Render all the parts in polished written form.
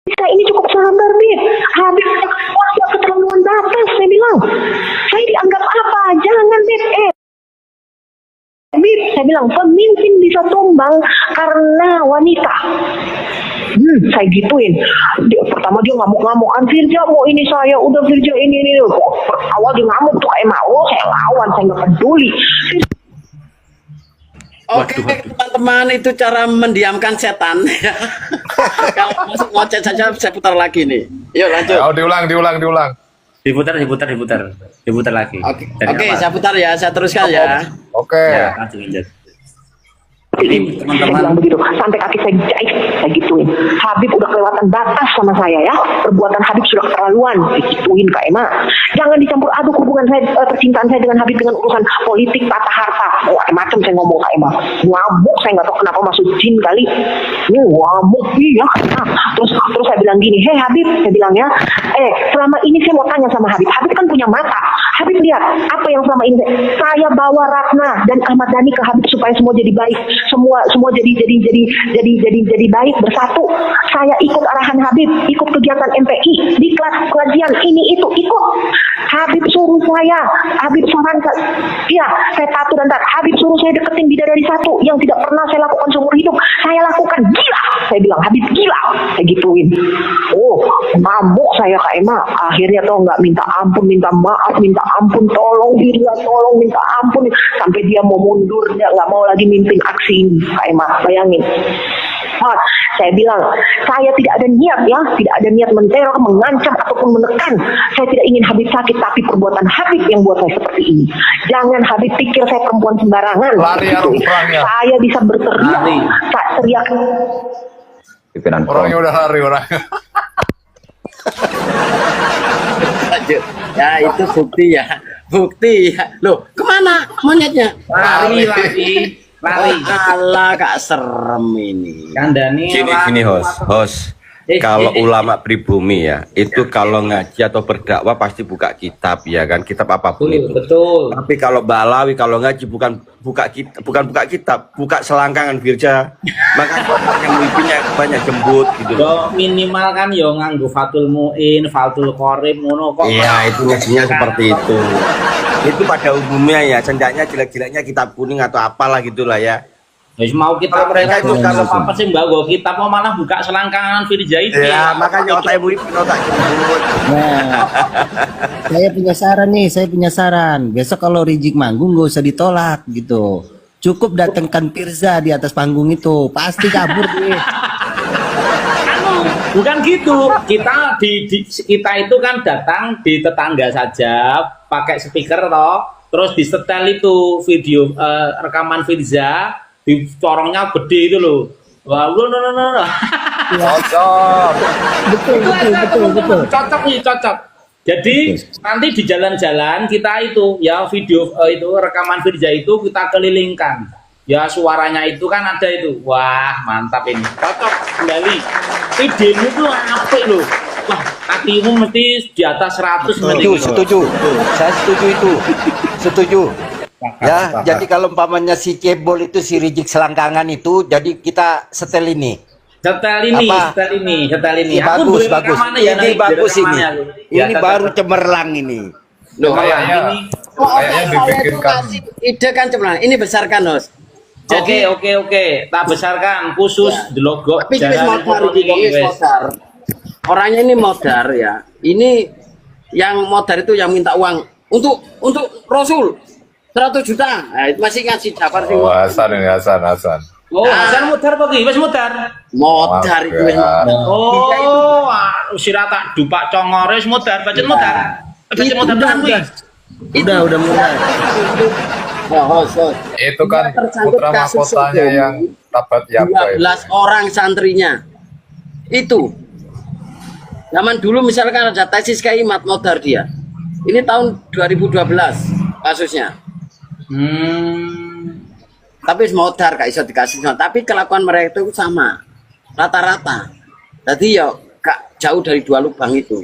Kita ini cukup sabar, Bib. Habib wah keterlaluan batas, saya bilang. Saya dianggap apa? Jangan, Bib. Bib, saya bilang pemimpin bisa tumbang karena wanita. Saya gituin. Pertama dia ngamuk-ngamukan, Firja mau ini saya, udah Firja ini. Awal dia ngamuk tuh kayak mau, saya lawan, saya nggak peduli. Oke teman-teman, itu cara mendiamkan setan. Kalau masuk ngocet saja saya putar lagi nih. Yuk lanjut. Oh, diulang. Diputar lagi. Oke, saya putar ya, saya teruskan ya. Oke. Ya, lanjut. Ini Saya bilang teman-teman, begitu, sampai kaki saya jahit, saya gituin. Habib udah kelewatan batas sama saya ya. Perbuatan Habib sudah keterlaluan, digituin Kak Emma. Jangan dicampur aduk hubungan saya, percintaan saya dengan Habib dengan urusan politik, tata harta, macam-macam saya ngomong Kak Emma. Ngamuk, saya nggak tahu kenapa masuk jin kali. Ini ngamuk iya. Terus saya bilang gini, hei Habib, saya bilang ya, selama ini saya mau tanya sama Habib. Habib kan punya mata. Habib lihat apa yang selama ini saya bawa Ratna dan Ahmad Dhani ke Habib supaya semua jadi baik. Semua jadi baik bersatu. Saya ikut arahan Habib, ikut kegiatan MPI di kelas kajian ini itu ikut. Habib suruh saya, Habib sarankan, iya saya patuh dan taat. Habib suruh saya deketin bidadari satu yang tidak pernah saya lakukan seumur hidup. Saya lakukan, gila. Saya bilang Habib gila, saya gituin. Oh, ngamuk saya Kak Emma. Akhirnya tuh nggak minta ampun, minta maaf, minta ampun, tolong dia, tolong minta ampun sampai dia mau mundur, dia nggak mau lagi mimpin aksi ini. Kak Emma, bayangin. Saya bilang, saya tidak ada niat ya, tidak ada niat menteror, mengancam ataupun menekan. Saya tidak ingin Habib sakit, tapi perbuatan Habib yang buat saya seperti ini. Jangan Habib pikir saya perempuan sembarangan. Lari ya, orangnya. Saya bisa berteriak, tak teriak. Pimpinan Orangnya udah lari orangnya. Lanjut. Ya itu bukti ya. Loh, kemana monyetnya? lari. Allah, Kak serem ini. Kandani Gini host. Kalau ulama pribumi ya, itu kalau ngaji atau berdakwah pasti buka kitab ya kan, kitab apapun itu. betul. Tapi kalau balawi kalau ngaji bukan buka kitab, buka selangkangan Firja. Makanya yang mimpinya banyak jembut gitu. Yo minimal kan yo nganggo Fathul Muin, Fathul Qorib ngono kok. Iya, itu ngajinya seperti itu. Itu pada umumnya ya, sendaknya jelek-jeleknya kitab kuning atau apalah gitulah ya. Wis mau kita Kalau mereka itu kalau kalau- apa sih Mbak go kita mau malah buka selangkangan Firja itu. Ya, makanya otak ibu itu otak jembut. Nah, saya punya saran. Besok kalau Rizik manggung gak usah ditolak gitu. Cukup datangkan Firza di atas panggung itu, pasti kabur dia. Bukan gitu. Kita itu kan datang di tetangga saja, pakai speaker toh, terus disetel itu video rekaman Firza, di corongnya gede itu loh. Wah, no. Cocok. Betul. Cocok. Jadi nanti di jalan-jalan kita itu ya video itu rekaman Firza itu kita kelilingkan. Ya suaranya itu kan ada itu. Wah, mantap ini. Cocok kembali. Idemu tuh apik loh. Wah, kakimu mesti di atas 100 nanti. Setuju. Saya setuju itu. Setuju. Ya, jadi kalau umpamanya si cebol itu si Rizik selangkangan itu, jadi kita setel ini. Setel ini. Bagus. Ya, Ini bagus ini. Ya, Ini baru cemerlang ini. Loh, Kayaknya saya dipikirkan. kasih ide kan cemerlang. Ini besarkan, Nos. Jadi Oke. Tak besarkan khusus di logo. tapi ini modar. Orangnya ini modar ya. Ini yang modar itu yang minta uang untuk Rasul 100 juta. Nah, itu masih ingat si Jafar sih. Oh, Hasan ini Hasan. Oh, Hasan mudar apa ki? Wis mudar. Modar itu. Ya. Oh, sira tak dupak congore wis mudar, bacet mudar. Bacet mudar tenan kuwi. Udah mulai. Itu kan putra mahkotanya yang tabat yaba 12 orang santrinya. Itu. Zaman dulu misalkan ada tesis kaimat modar dia. Ini tahun 2012 kasusnya. Tapi modar gak bisa dikasih sama. Tapi kelakuan mereka itu sama. Rata-rata. Jadi ya gak jauh dari dua lubang itu.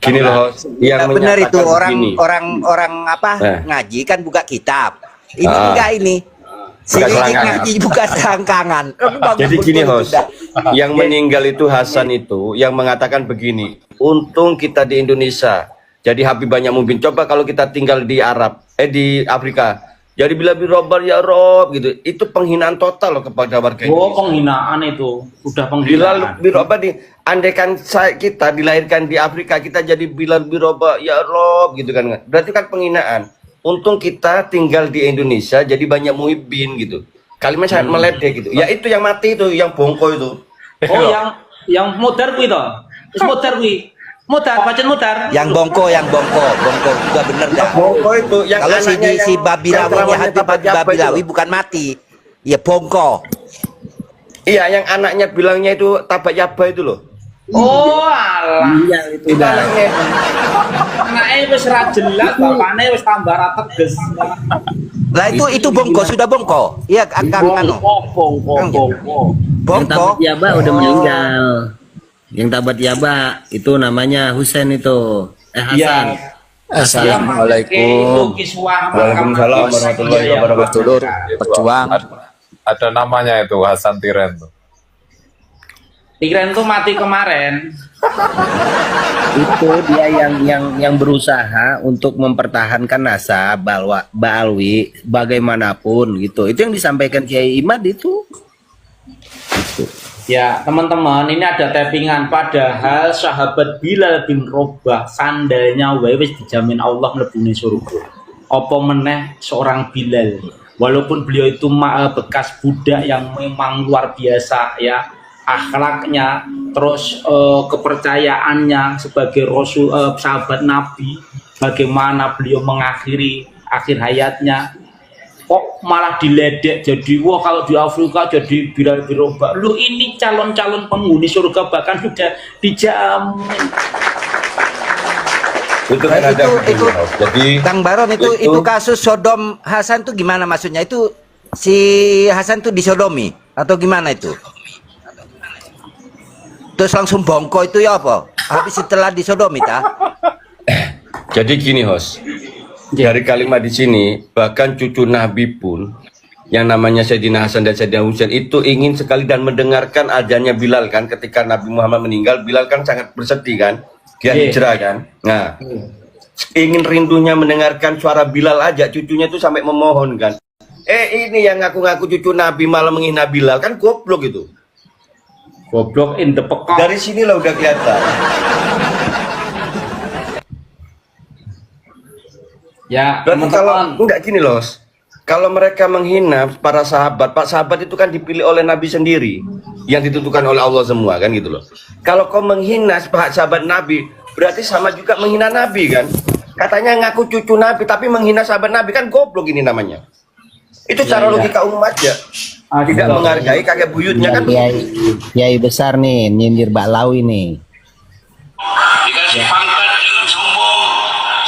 Gini loh, yang benar itu menyatakan begini. orang apa Eh. ngaji kan buka kitab. Ini Ah. enggak ini. Si Rizik ngaji bukan selangkangan. Jadi gini host, yang meninggal itu Hasan itu yang mengatakan begini, untung kita di Indonesia, jadi Habib banyak mungkin. Coba kalau kita tinggal di di Afrika, jadi bila birobar ya Rob gitu, itu penghinaan total loh kepada warga Indonesia. Oh, penghinaan itu, udah Bilal penghinaan. biroba andaikan kita dilahirkan di Afrika, kita jadi Bilal biroba ya Rob gitu kan, berarti kan penghinaan. Untung kita tinggal di Indonesia, jadi banyak muhibin gitu. Kalimat sangat meledek gitu. Ya itu yang mati itu, yang bongko itu. Oh, yang modar kuwi to. Wis modar kuwi. Modar, pancen modar. Yang bongko juga bener dah. Bongko itu yang Kalau si anaknya si Babilawi yang Habib Bapak Jabba Babilawi itu. bukan mati, ya bongko. Iya, yang anaknya bilangnya itu tabak yaba itu loh. Oh, alah. Iya itu Itu dah. anaknya. Anaknya wis ra jelas, bapaknya wis tambah ra teges. Lah itu bongko sudah bongko. Iya Kang Anu. Bongko. Yang Bongko. Tabat Yaba udah meninggal. Yang Tabat Yaba itu namanya Husain itu. Hasan. Iya. Assalamualaikum. Waalaikumsalam warahmatullahi wabarakatuh. Pejuang. Ada namanya itu Hasan Tiren tuh. Tiren tuh mati kemarin. Itu dia yang berusaha untuk mempertahankan nasab Ba'alwi bagaimanapun gitu. Itu yang disampaikan Kiai Imad itu. Ya, teman-teman, ini ada tappingan. Padahal sahabat Bilal bin Rabah sandalnya wae wis dijamin Allah mlebu surga. Apa meneh seorang Bilal. Walaupun beliau itu bekas budak yang memang luar biasa ya, akhlaknya, terus kepercayaannya sebagai rasul sahabat Nabi, bagaimana beliau mengakhiri akhir hayatnya, kok malah diledek jadi wah kalau di Afrika jadi Bilal bin Rabah. Lu ini calon-calon penghuni surga bahkan sudah dijamin. Itu kan ada itu jadi Kang Baron itu kasus Sodom Hasan tuh gimana maksudnya? Itu si Hasan tuh disodomi atau gimana itu? Terus langsung bongko itu ya apa? Habis setelah disodomi ta? jadi gini host. Dari kalimat di sini, bahkan cucu Nabi pun yang namanya Sayyidina Hasan dan Sayyidina Husain itu ingin sekali dan mendengarkan adanya Bilal kan, ketika Nabi Muhammad meninggal, Bilal kan sangat bersedih kan, dia hijrah kan. Nah, ingin rindunya mendengarkan suara Bilal aja, cucunya itu sampai memohon kan. Ini yang ngaku-ngaku cucu Nabi malah menghina Bilal, kan goblok itu. Goblok in the pekok. Dari sinilah udah kelihatan. Ya, Berarti kalau teman-teman. enggak gini loh, kalau mereka menghina para sahabat, Pak sahabat itu kan dipilih oleh Nabi sendiri, yang ditentukan oleh Allah semua kan gitu loh. Kalau kau menghina sahabat Nabi, berarti sama juga menghina Nabi kan? Katanya ngaku cucu Nabi, tapi menghina sahabat Nabi kan goblok ini namanya. Itu cara logika umum aja. Tidak menghargai kakek buyutnya kan? Kiai besar nih nyindir Ba'alawi nih. Dikasih pangkat dengan sombong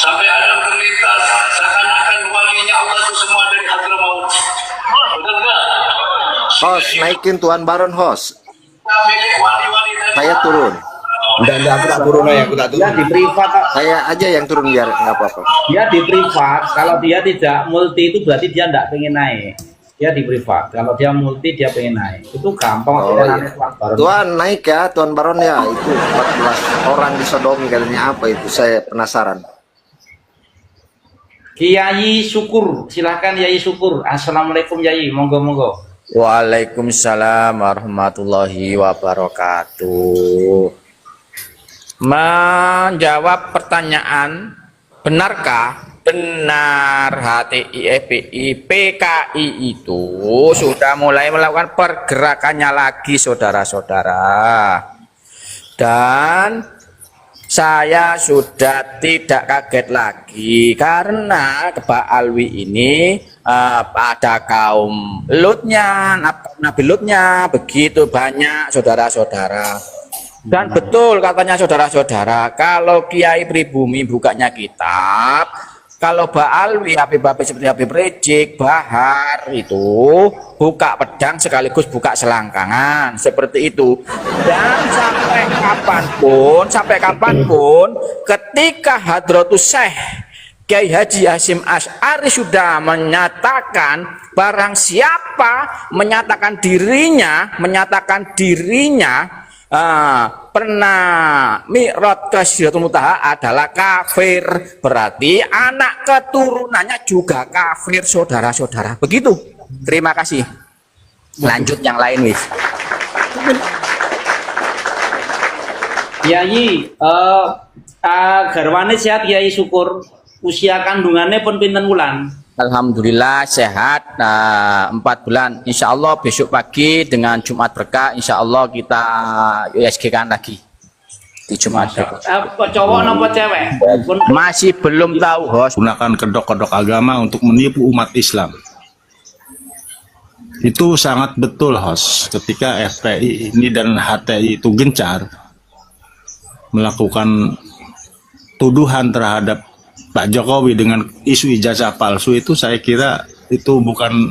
sampai ada terlintas seakan-akan walinya Allah itu semua dari Hadramaut. Betul nggak? Host, naikin Tuan Baron host. Milik wali-wali dari Saya turun. Dan aku tak turun aja, aku tak Dia turun. di privat, Saya aja yang turun biar nggak apa-apa. dia di privat. Kalau dia tidak multi itu berarti dia tidak pengen naik. Dia di privat. Kalau dia multi dia pengen naik. Itu gampang. Oh, Dia iya. naik Tuan Baron. Tuan naik ya, Tuan Baron ya. Itu 14 orang disodomi katanya apa itu? Saya penasaran. Kiai Syukur, silahkan Kiai Syukur. Assalamualaikum Kiai, monggo. Waalaikumsalam warahmatullahi wabarakatuh. Menjawab pertanyaan, benarkah benar HTI PKI itu sudah mulai melakukan pergerakannya lagi saudara-saudara, dan saya sudah tidak kaget lagi karena Ba'alwi ini ada kaum Lutnya, Nabi Lutnya begitu banyak saudara-saudara. Dan betul katanya saudara-saudara, kalau Kiai Pribumi bukanya kitab, kalau Ba'alwi Habib seperti Habib Rizik, Bahar itu buka pedang sekaligus buka selangkangan seperti itu. Dan sampai kapanpun ketika Hadratus Syekh Kiai Haji Hasyim Asy'ari sudah menyatakan barang siapa menyatakan dirinya pernah mi'raj ke Sidratul Muntaha adalah kafir, berarti anak keturunannya juga kafir, saudara-saudara. Begitu. Terima kasih. Lanjut yang lain, wis. Kiai, garwane sehat Kiai, syukur. Usia kandungannya pun pinten wulan? Alhamdulillah sehat 4 bulan. Insya Allah besok pagi dengan Jumat Berkah, insya Allah kita USG kan lagi di Jumat Berkah. Cowok nopo cewek? Masih belum tahu, host. Gunakan kedok-kedok agama untuk menipu umat Islam. Itu sangat betul, host. Ketika FPI ini dan HTI itu gencar melakukan tuduhan terhadap Pak Jokowi dengan isu ijazah palsu, itu saya kira itu bukan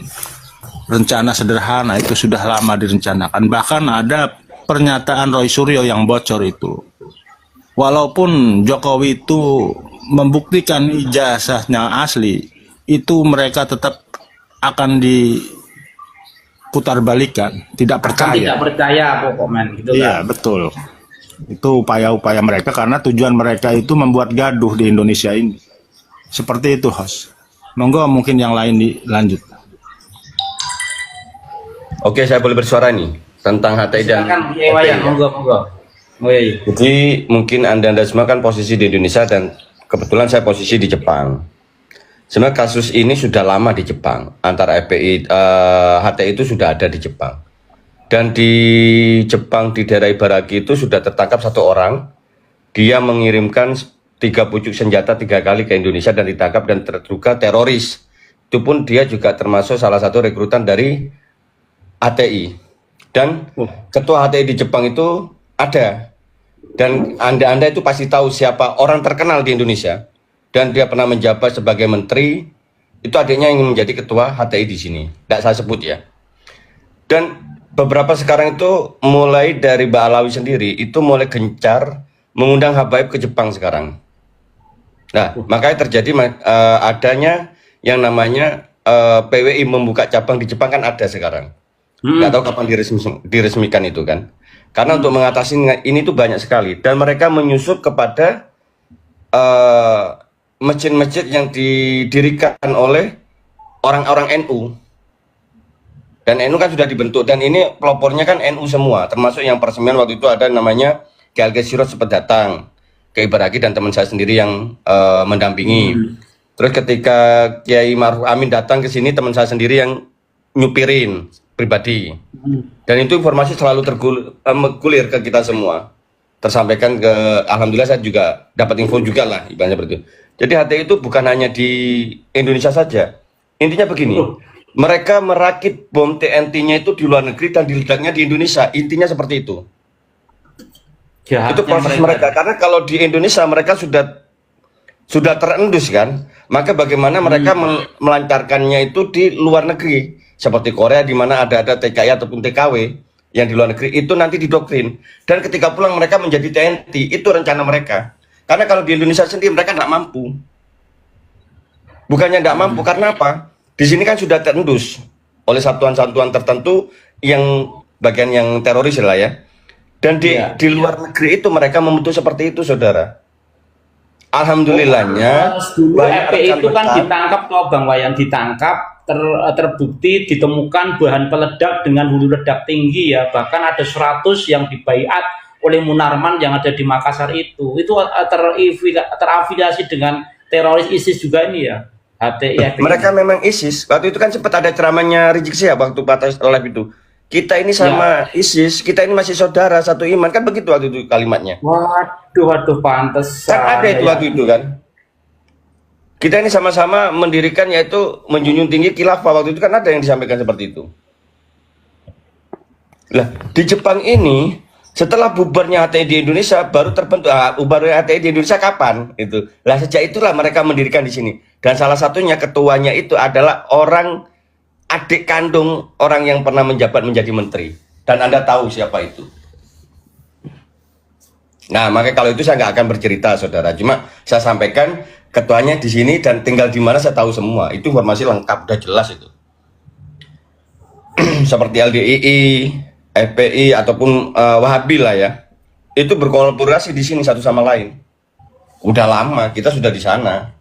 rencana sederhana, itu sudah lama direncanakan. Bahkan ada pernyataan Roy Suryo yang bocor itu. Walaupun Jokowi itu membuktikan ijazahnya asli, itu mereka tetap akan diputarbalikan, tidak percaya. Tidak percaya pokoknya gitu. Iya, betul. Itu upaya-upaya mereka karena tujuan mereka itu membuat gaduh di Indonesia ini. Seperti itu, host. Monggo mungkin yang lain dilanjut. Oke, saya boleh bersuara nih tentang HTI dan Monggo. Jadi mungkin anda semua kan posisi di Indonesia dan kebetulan saya posisi di Jepang. Sebenarnya kasus ini sudah lama di Jepang, antara FPI, HTI itu sudah ada di Jepang. Dan di Jepang di daerah Ibaraki itu sudah tertangkap 1 orang. Dia mengirimkan 3 pucuk senjata 3 kali ke Indonesia dan ditangkap dan terduga teroris. Itu pun dia juga termasuk salah satu rekrutan dari HTI. Dan ketua HTI di Jepang itu ada. Dan anda itu pasti tahu siapa orang terkenal di Indonesia. Dan dia pernah menjabat sebagai menteri. Itu adiknya yang menjadi ketua HTI di sini. Tidak saya sebut ya. Dan beberapa sekarang itu mulai dari Mbak Alawi sendiri itu mulai gencar mengundang habaib ke Jepang sekarang. Nah, makanya terjadi adanya yang namanya PWI membuka cabang di Jepang kan ada sekarang. Nggak tahu kapan diresmikan itu kan. Karena untuk mengatasi ini tuh banyak sekali dan mereka menyusup kepada masjid-masjid yang didirikan oleh orang-orang NU. Dan NU kan sudah dibentuk dan ini pelopornya kan NU semua, termasuk yang peresmian waktu itu ada namanya KLG Sirot sempat datang ke Ibaraki dan teman saya sendiri yang mendampingi. Terus ketika Kiai Ma'ruf Amin datang ke sini, teman saya sendiri yang nyupirin pribadi. Dan itu informasi selalu tergulir ke kita semua. Tersampaikan ke, alhamdulillah saya juga dapat info juga lah, ibaratnya seperti itu. Jadi HTI itu bukan hanya di Indonesia saja. Intinya begini, mereka merakit bom TNT-nya itu di luar negeri dan diledaknya di Indonesia. Intinya seperti itu. Itu proses mereka. Karena kalau di Indonesia mereka sudah terendus kan, maka bagaimana mereka melancarkannya itu di luar negeri seperti Korea di mana ada TKI ataupun TKW yang di luar negeri itu nanti didoktrin dan ketika pulang mereka menjadi TNT. Itu rencana mereka. Karena kalau di Indonesia sendiri mereka tidak mampu. Bukannya tidak mampu karena apa? Di sini kan sudah terendus oleh satuan-satuan tertentu yang bagian yang teroris lah ya. Dan di luar negeri itu mereka membentuk seperti itu, saudara. Alhamdulillahnya. Dulu FPI itu kan ditangkap toh Bang Wayan, ditangkap, terbukti ditemukan bahan peledak dengan hulu ledak tinggi ya. Bahkan ada 100 yang dibaiat oleh Munarman yang ada di Makassar itu. Itu terafiliasi dengan teroris ISIS juga ini ya. HTI. Mereka memang ISIS. Waktu itu kan sempat ada ceramahnya Rizik Syihab waktu Patas Live itu. Kita ini sama ISIS, kita ini masih saudara satu iman, kan begitu waktu itu kalimatnya. Waduh, pantes. Kan ada itu waktu itu kan. Kita ini sama-sama mendirikan yaitu menjunjung tinggi khilafah, waktu itu kan ada yang disampaikan seperti itu. Lah, di Jepang ini setelah bubarnya HTI di Indonesia baru terbentuk. Bubarnya HTI di Indonesia kapan? Itu. Lah sejak itulah mereka mendirikan di sini. Dan salah satunya ketuanya itu adalah orang adik kandung orang yang pernah menjabat menjadi menteri. Dan Anda tahu siapa itu. Nah, makanya kalau itu saya nggak akan bercerita, saudara. Cuma saya sampaikan ketuanya di sini dan tinggal di mana saya tahu semua. Itu informasi lengkap, udah jelas itu. Seperti LDII, FPI ataupun Wahabi lah ya. Itu berkolaborasi di sini satu sama lain. Udah lama kita sudah di sana.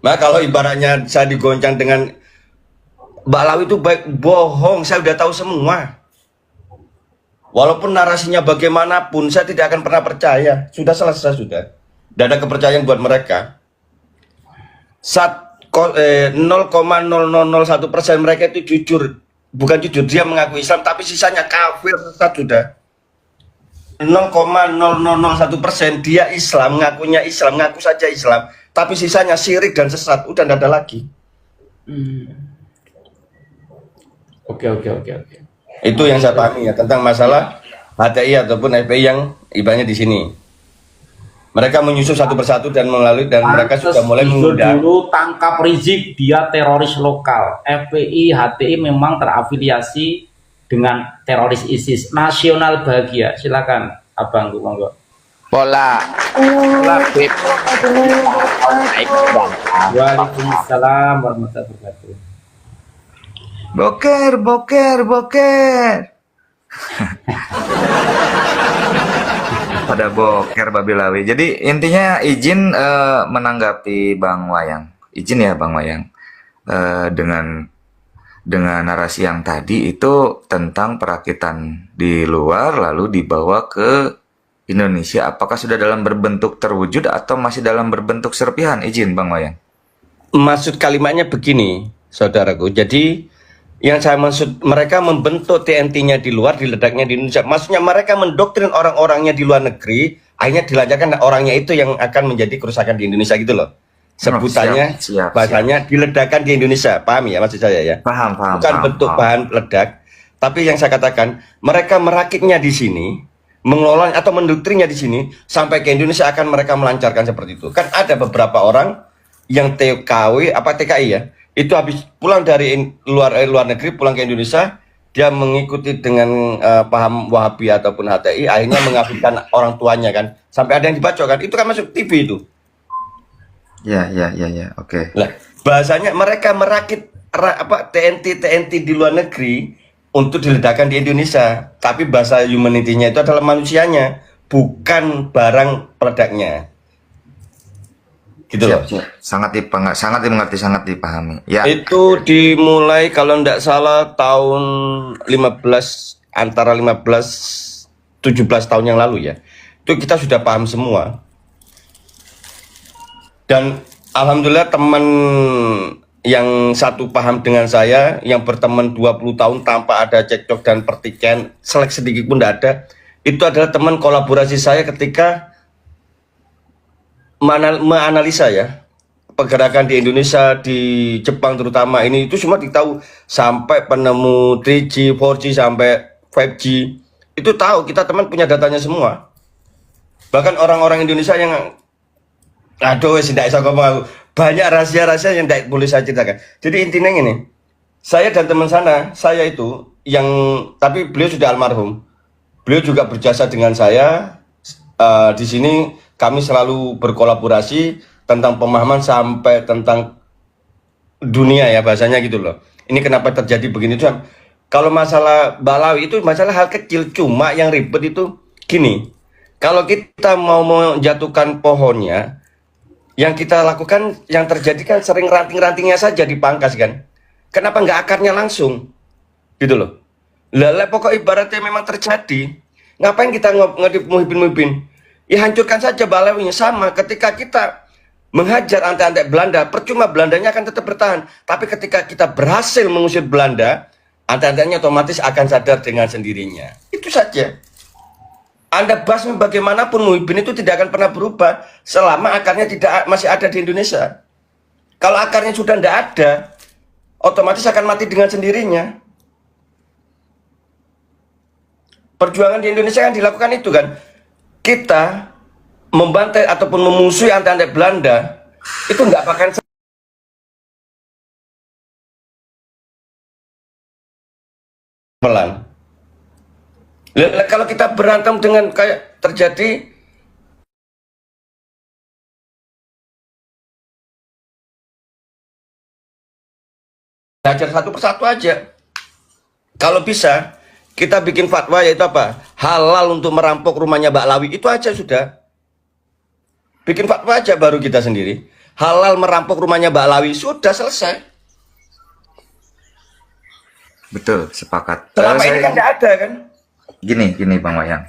Nah kalau ibaratnya saya digoncang dengan Mbak Lawi itu baik bohong, saya udah tahu semua. Walaupun narasinya bagaimanapun, saya tidak akan pernah percaya. Sudah selesai sudah. Tidak ada kepercayaan buat mereka. 0,0001% mereka itu jujur, bukan jujur, dia mengaku Islam, tapi sisanya kafir sesat sudah. 0,0001% dia Islam, ngaku saja Islam, tapi sisanya syirik dan sesat, udah tidak ada lagi. Oke. Itu yang saya pahami ya tentang masalah HTI ataupun FPI yang ibaratnya di sini. Mereka menyusun satu persatu dan melalui dan mereka sudah mulai mengundang. Dulu tangkap Rizik, dia teroris lokal. FPI, HTI memang terafiliasi dengan teroris ISIS. Nasional bahagia. Silakan, Abang, monggo. Pola Beb. Waalaikumsalam warahmatullahi wabarakatuh. Boker. Pada boker Babilawi. Jadi intinya izin menanggapi Bang Wayang. Izin ya Bang Wayang. Dengan narasi yang tadi itu tentang perakitan di luar lalu dibawa ke Indonesia. Apakah sudah dalam berbentuk terwujud atau masih dalam berbentuk serpihan? Izin Bang Wayang. Maksud kalimatnya begini, saudaraku. Jadi yang saya maksud, mereka membentuk TNT-nya di luar, diledaknya di Indonesia. Maksudnya mereka mendoktrin orang-orangnya di luar negeri, akhirnya dilancarkan orangnya itu yang akan menjadi kerusakan di Indonesia gitu loh. Sebutannya, bahasanya diledakkan di Indonesia. Paham ya maksud saya ya? Paham. Bukan bentuk bahan ledak, tapi yang saya katakan, mereka merakitnya di sini, mengelola atau mendoktrinnya di sini, sampai ke Indonesia akan mereka melancarkan seperti itu. Kan ada beberapa orang yang TKW, TKI ya, itu habis pulang dari luar negeri pulang ke Indonesia, dia mengikuti dengan paham Wahabi ataupun HTI, akhirnya mengabaikan orang tuanya kan, sampai ada yang dibacok kan, itu kan masuk TV itu. Ya, oke. Lah, bahasanya mereka merakit TNT di luar negeri untuk diledakkan di Indonesia, tapi bahasa humanity-nya itu adalah manusianya, bukan barang peledaknya. Gitu loh. Sangat dimengerti, sangat dipahami. Ya. Itu dimulai kalau tidak salah tahun 17 tahun yang lalu ya. Itu kita sudah paham semua. Dan alhamdulillah teman yang satu paham dengan saya, yang berteman 20 tahun tanpa ada cekcok dan pertikaian selek sedikit pun tidak ada. Itu adalah teman kolaborasi saya ketika menganalisa ya pergerakan di Indonesia, di Jepang terutama, ini itu semua ditahu, sampai penemu 3G, 4G sampai 5G itu tahu, kita teman punya datanya semua. Bahkan orang-orang Indonesia yang tidak bisa ngomong, banyak rahasia-rahasia yang tidak boleh saya ceritakan. Jadi intinya ini, saya dan teman saya itu yang, tapi beliau sudah almarhum, beliau juga berjasa dengan saya di sini. Kami selalu berkolaborasi tentang pemahaman sampai tentang dunia ya bahasanya gitu loh. Ini kenapa terjadi begini tuh? Kalau masalah Balawi itu masalah hal kecil, cuma yang ribet itu gini. Kalau kita mau menjatuhkan pohonnya, yang kita lakukan, yang terjadi kan sering ranting-rantingnya saja dipangkas kan. Kenapa nggak akarnya langsung? Gitu loh. Lah pokok ibaratnya memang terjadi. Ngapain kita ngedip Muhyiddin? Ya hancurkan saja Balawinya. Sama ketika kita menghajar antek-antek Belanda, percuma, Belandanya akan tetap bertahan. Tapi ketika kita berhasil mengusir Belanda, antek-anteknya otomatis akan sadar dengan sendirinya. Itu saja. Anda bahas bagaimanapun Muhyiddin itu tidak akan pernah berubah selama akarnya masih ada di Indonesia. Kalau akarnya sudah tidak ada, otomatis akan mati dengan sendirinya. Perjuangan di Indonesia kan dilakukan itu kan. Kita membantai ataupun memusuhi antek-antek Belanda itu nggak akan pelan. Kalau kita berantem dengan kayak terjadi belajar satu persatu aja. Kalau bisa kita bikin fatwa yaitu apa? Halal untuk merampok rumahnya Mbak Lawi, itu aja sudah. Bikin fatwa aja baru kita sendiri. Halal merampok rumahnya Mbak Lawi, sudah selesai. Betul, sepakat. Selama ini kan tidak ada kan? Gini Bang Wayang.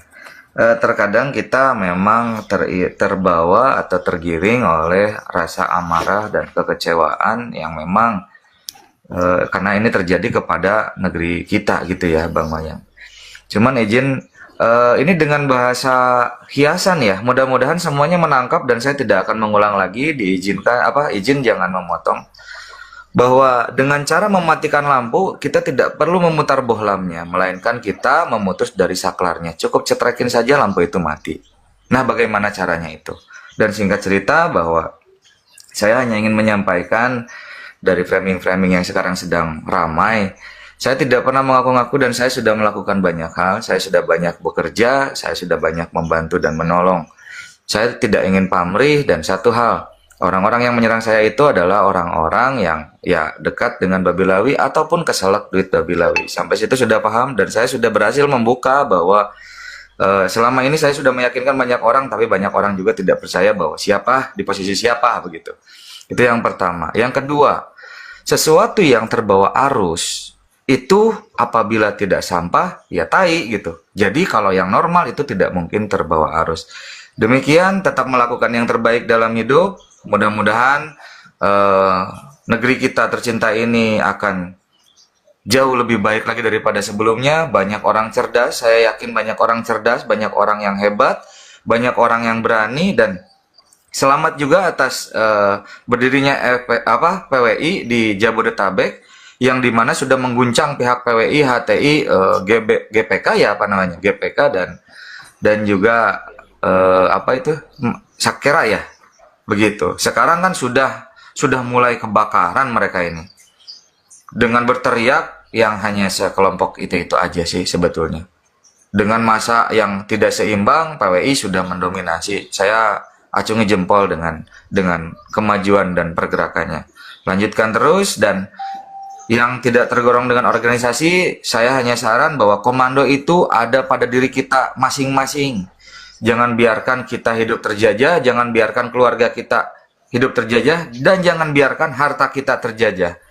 Terkadang kita memang terbawa atau tergiring oleh rasa amarah dan kekecewaan yang memang karena ini terjadi kepada negeri kita gitu ya Bang Wayang. Cuman izin ini dengan bahasa hiasan ya, mudah-mudahan semuanya menangkap dan saya tidak akan mengulang lagi. Izin jangan memotong. Bahwa dengan cara mematikan lampu kita tidak perlu memutar bohlamnya, melainkan kita memutus dari saklarnya. Cukup cetrekin saja lampu itu mati. Nah, bagaimana caranya itu? Dan singkat cerita bahwa saya hanya ingin menyampaikan dari framing-framing yang sekarang sedang ramai. Saya tidak pernah mengaku-ngaku dan saya sudah melakukan banyak hal. Saya sudah banyak bekerja, saya sudah banyak membantu dan menolong. Saya tidak ingin pamrih dan satu hal, orang-orang yang menyerang saya itu adalah orang-orang yang ya dekat dengan Babi Lawi ataupun keselak duit Babi Lawi. Sampai situ sudah paham dan saya sudah berhasil membuka bahwa selama ini saya sudah meyakinkan banyak orang, tapi banyak orang juga tidak percaya bahwa siapa di posisi siapa begitu. Itu yang pertama. Yang kedua, sesuatu yang terbawa arus itu apabila tidak sampah ya tai gitu. Jadi kalau yang normal itu tidak mungkin terbawa arus. Demikian, tetap melakukan yang terbaik dalam hidup. Mudah-mudahan negeri kita tercinta ini akan jauh lebih baik lagi daripada sebelumnya. Banyak orang cerdas, saya yakin banyak orang cerdas, banyak orang yang hebat, banyak orang yang berani, dan selamat juga atas berdirinya PWI di Jabodetabek, yang dimana sudah mengguncang pihak PWI, HTI, GPK ya GPK dan juga Sakera ya, begitu. Sekarang kan sudah mulai kebakaran mereka ini dengan berteriak yang hanya sekelompok itu aja sih sebetulnya. Dengan masa yang tidak seimbang, PWI sudah mendominasi. Saya acungi jempol dengan kemajuan dan pergerakannya. Lanjutkan terus, dan yang tidak tergolong dengan organisasi, saya hanya saran bahwa komando itu ada pada diri kita masing-masing. Jangan biarkan kita hidup terjajah, jangan biarkan keluarga kita hidup terjajah, dan jangan biarkan harta kita terjajah.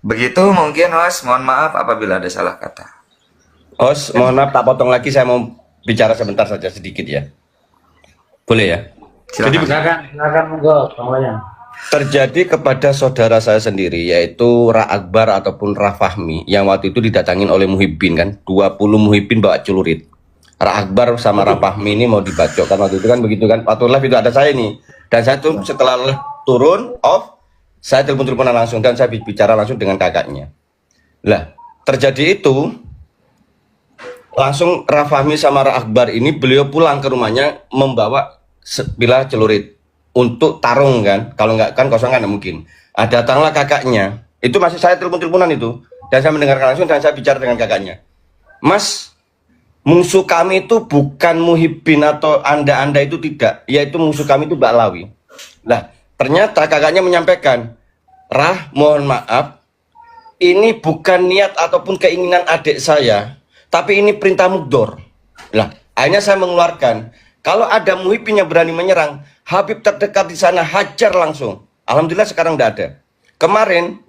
Begitu mungkin, host. Mohon maaf apabila ada salah kata. Host, mohon maaf tak potong lagi, saya mau bicara sebentar saja sedikit ya. Boleh ya? Silakan monggo, Bang Wayang. Terjadi kepada saudara saya sendiri, yaitu Ra Akbar ataupun Ra Fahmi, yang waktu itu didatangin oleh Muhyiddin kan, 20 Muhyiddin bawa celurit. Ra Akbar sama Ra Fahmi ini mau dibacok kan waktu itu kan, begitu kan. Waktu live itu ada saya nih, dan saya tuh setelah turun off, saya telepon-teleponan langsung dan saya bicara langsung dengan kakaknya. Lah, terjadi itu langsung Ra Fahmi sama Ra Akbar ini, beliau pulang ke rumahnya membawa sebilah celurit untuk tarung kan, kalau nggak kan kosong kan mungkin. Datanglah kakaknya, itu masih saya telepon-teleponan itu, dan saya mendengarkan langsung dan saya bicara dengan kakaknya. Mas, musuh kami itu bukan Muhyiddin atau anda itu tidak, yaitu musuh kami itu Mbak Lawi. Nah, ternyata kakaknya menyampaikan, Rah, mohon maaf, ini bukan niat ataupun keinginan adik saya, tapi ini perintah Mugdor. Nah, akhirnya saya mengeluarkan, kalau ada Muhyiddin yang berani menyerang, Habib terdekat di sana hajar langsung. Alhamdulillah sekarang tidak ada. Kemarin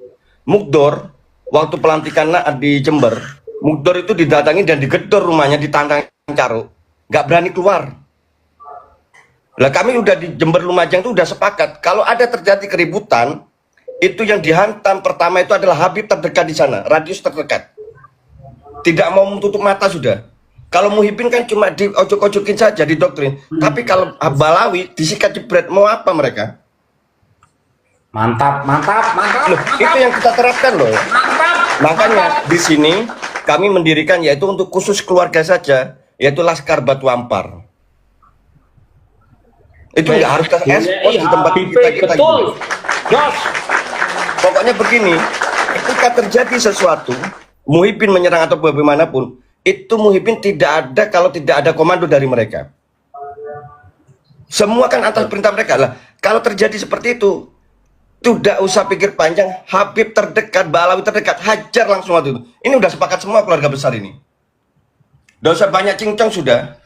Mugdor waktu pelantikan di Jember, Mugdor itu didatangi dan digedor rumahnya, ditantang caruk, nggak berani keluar. Lah kami udah di Jember Lumajang itu udah sepakat, kalau ada terjadi keributan, itu yang dihantam pertama itu adalah Habib terdekat di sana, radius terdekat. Tidak mau menutup mata sudah. Kalau Muhyiddin kan cuma diojok-ojokin saja, didoktrin. Tapi kalau Balawi disikat jebret, mau apa mereka? Mantap. Loh, itu yang kita terapkan loh. Makanya di sini kami mendirikan yaitu untuk khusus keluarga saja, yaitu Laskar Batu Ampar. Itu nggak harus ke expose di tempat kita betul. Jos. Pokoknya begini, ketika terjadi sesuatu, Muhyiddin menyerang atau bagaimanapun, itu Muhyiddin tidak ada kalau tidak ada komando dari mereka. Semua kan atas perintah mereka lah. Kalau terjadi seperti itu, Tidak usah pikir panjang, Habib terdekat, Mbak Alawi terdekat, hajar langsung waktu itu. Ini udah sepakat semua keluarga besar ini. Udah usah banyak cincong sudah.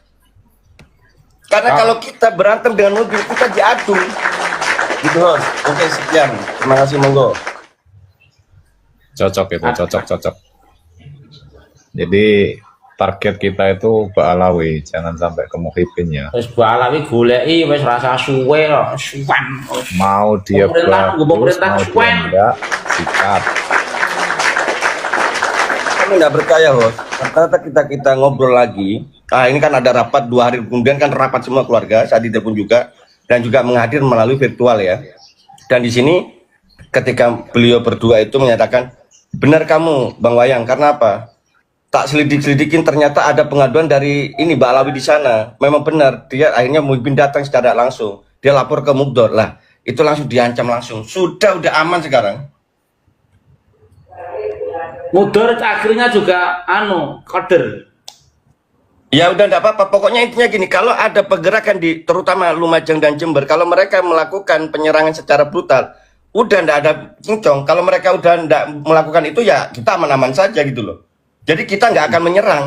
Karena kalau kita berantem dengan mobil, kita diadu. Gitu, Hos. Oke, sekian. Terima kasih, monggo. Cocok itu, cocok. Jadi target kita itu Mbak Alawi, jangan sampai ke Muhyiddin ya. Wis Mbak Alawi goleki wis rasa suwe lho, suwen. Mau dia Pemerintah bagus, mau dia suwen. enggak, sikat. Kami nggak percaya, Hos. Ternyata kita ngobrol lagi. Ah, ini kan ada rapat 2 hari kemudian kan rapat semua keluarga, saat itu pun juga, dan juga menghadir melalui virtual ya. Dan di sini ketika beliau berdua itu menyatakan, benar kamu Bang Wayang, karena apa? Tak selidikin ternyata ada pengaduan dari ini Mbak Alawi di sana. Memang benar, dia akhirnya Muhyiddin datang secara langsung. Dia lapor ke Mugdor lah, itu langsung diancam langsung. Udah aman sekarang. Mudor akhirnya juga kader. Ya udah enggak apa-apa, pokoknya intinya gini, kalau ada pergerakan di terutama Lumajang dan Jember, kalau mereka melakukan penyerangan secara brutal, udah enggak ada cincong. Kalau mereka udah enggak melakukan itu ya kita aman-aman saja gitu loh. Jadi kita nggak akan menyerang.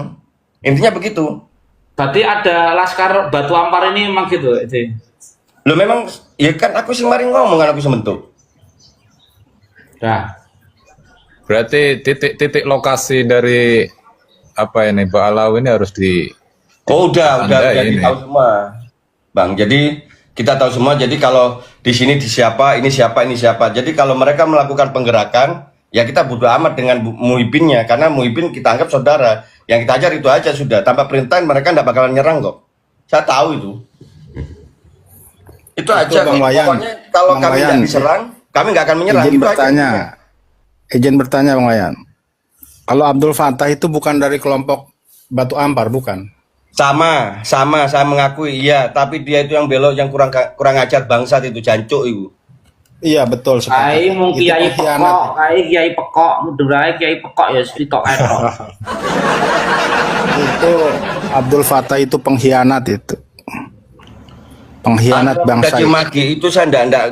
Intinya begitu. Berarti ada Laskar Batu Ampar ini memang gitu, Eci? Lo memang, ya kan aku sih kemarin ngomong kan aku sementuk. Nah. Berarti titik lokasi dari apa ini Mbak Alawi ini harus di. Oh udah jadi tahu semua, Bang. Jadi kita tahu semua. Jadi kalau di sini di siapa, ini siapa. Jadi kalau mereka melakukan penggerakan, ya kita bodo amat dengan Muhyiddinnya, karena Muhyiddin kita anggap saudara. Yang kita ajar itu aja sudah. Tanpa perintah mereka nggak bakalan nyerang kok. Saya tahu itu. Itu aja. Pokoknya kalau kami nggak diserang, kami nggak akan menyerang. Izin bertanya Bang Wayan. Kalau Abdul Fattah itu bukan dari kelompok Batu Ampar, bukan? Sama, saya mengakui iya, tapi dia itu yang belok, yang kurang ajar bangsat itu, jancuk itu. Iya betul sekali. Ai mung kiai pekok, mudurai kiai pekok ya sitok ae. Itu Abdul Fattah itu pengkhianat itu. Pengkhianat bangsa. Itu saya enggak